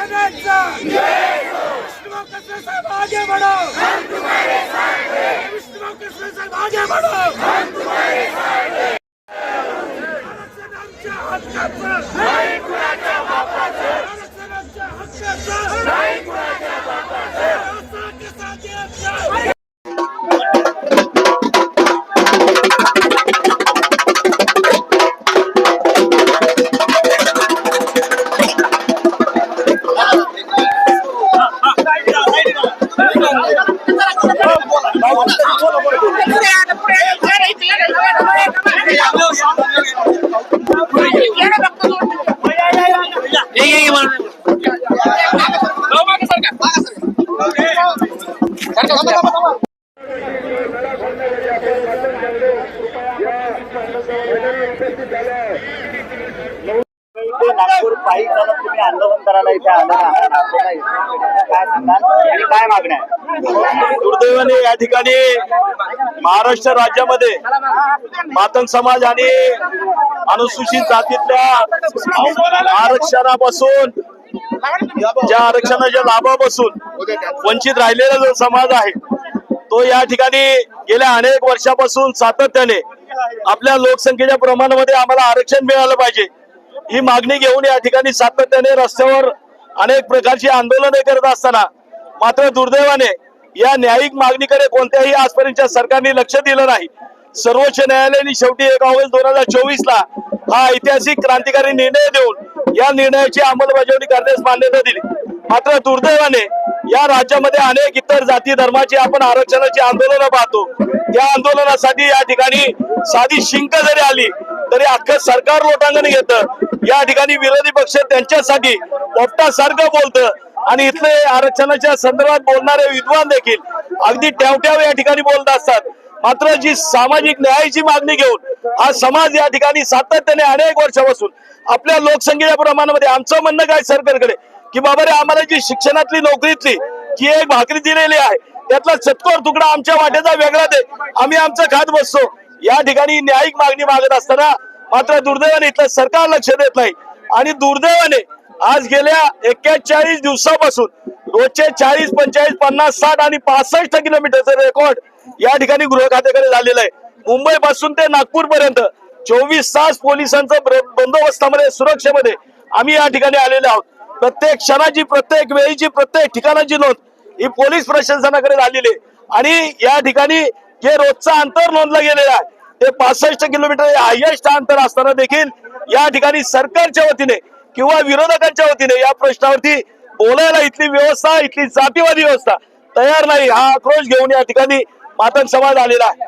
सेनेचा विष्णु कसबे साहेब आगे बढ़ो, हम तुम्हारे साथ हैं। विष्णु कसबे साहेब आगे बढ़ो, हम तुम्हारे साथ हैं। आरक्षणाच्या हक्काचं नाही कुणाच्या बापाचं, आरक्षणाच्या हक्काचं नाही कुणाच्या बापाचं, असं कसा द्यायचं? नागपूर पायी चालत तुम्ही आंदोलन करायला इथे आला काय सांगाल आणि काय मागण्या? दुर्दैवाने या ठिकाणी महाराष्ट्र राज्यामध्ये मातंग समाज आणि अनुसूचित जातीतल्या आरक्षणापासून ज्या आरक्षणाच्या लाभापासून वंचित राहिलेला जो समाज आहे तो या ठिकाणी गेल्या अनेक वर्षापासून सातत्याने आपल्या लोकसंख्येच्या प्रमाणामध्ये आम्हाला आरक्षण मिळालं पाहिजे ही मागणी घेऊन या ठिकाणी सातत्याने रस्त्यावर अनेक प्रकारची आंदोलने करत असताना मात्र दुर्दैवाने या न्यायिक मागणीकडे कोणत्याही आजपर्यंतच्या सरकारने लक्ष दिलं नाही। सर्वोच्च न्यायालयाने शेवटी 1 ऑगस्ट 2024 ला हा ऐतिहासिक क्रांतिकारी निर्णय देऊन या निर्णयाची अंमलबजावणी करण्यास मान्यता दिली। मात्र दुर्दैवाने या राज्यामध्ये अनेक इतर जाती धर्माची आपण आरक्षणाची आंदोलनं पाहतो। त्या आंदोलनासाठी या ठिकाणी साधी शिंक जरी आली तरी अख्खं सरकार लोटांगण घेतं। या ठिकाणी विरोधी पक्ष त्यांच्यासाठी पोपटासारखं बोलतं आणि इथले आरक्षणाच्या संदर्भात बोलणारे विद्वान देखील अगदी ट्यावट्याव या ठिकाणी बोलत असतात। मात्र जी सामाजिक न्यायाची मागणी घेऊन हा समाज या ठिकाणी सातत्याने अनेक वर्षापासून आपल्या लोकसंख्येच्या प्रमाणामध्ये आमचं म्हणणं काय सरकारकडे की बाबा रे आम्हाला जी शिक्षणातली नोकरीतली जी एक भाकरी दिलेली आहे त्यातला चतकोर तुकडा आमच्या वाट्याचा वेगळा दे, आम्ही आमचं खात बसतो। या ठिकाणी न्यायिक मागणी मागत असताना मात्र दुर्दैवाने इथलं सरकार लक्ष देत नाही आणि दुर्दैवाने आज गेल्या 41 दिवसापासून रोजचे 40, 45, 50, 60 आणि 65 किलोमीटरचं रेकॉर्ड या ठिकाणी गृह खात्याकडे झालेलं आहे। मुंबई पासून ते नागपूर पर्यंत 24 तास पोलिसांचं बंदोबस्तामध्ये सुरक्षेमध्ये आम्ही या ठिकाणी आलेले आहोत। प्रत्येक क्षणाची, प्रत्येक वेळीची, प्रत्येक ठिकाणाची नोंद ही पोलीस प्रशासनाकडे झालेली आहे आणि या ठिकाणी जे रोजचं अंतर नोंदलं गेलेलं आहे ते 65 किलोमीटर हायएस्ट अंतर असताना देखील या ठिकाणी सरकारच्या वतीने किंवा विरोधकांच्या वतीने या प्रश्नावरती बोलायला इथली व्यवस्था, इथली जातीवादी व्यवस्था तयार नाही। हा आक्रोश घेऊन या ठिकाणी मातंग समाज आलेला आहे।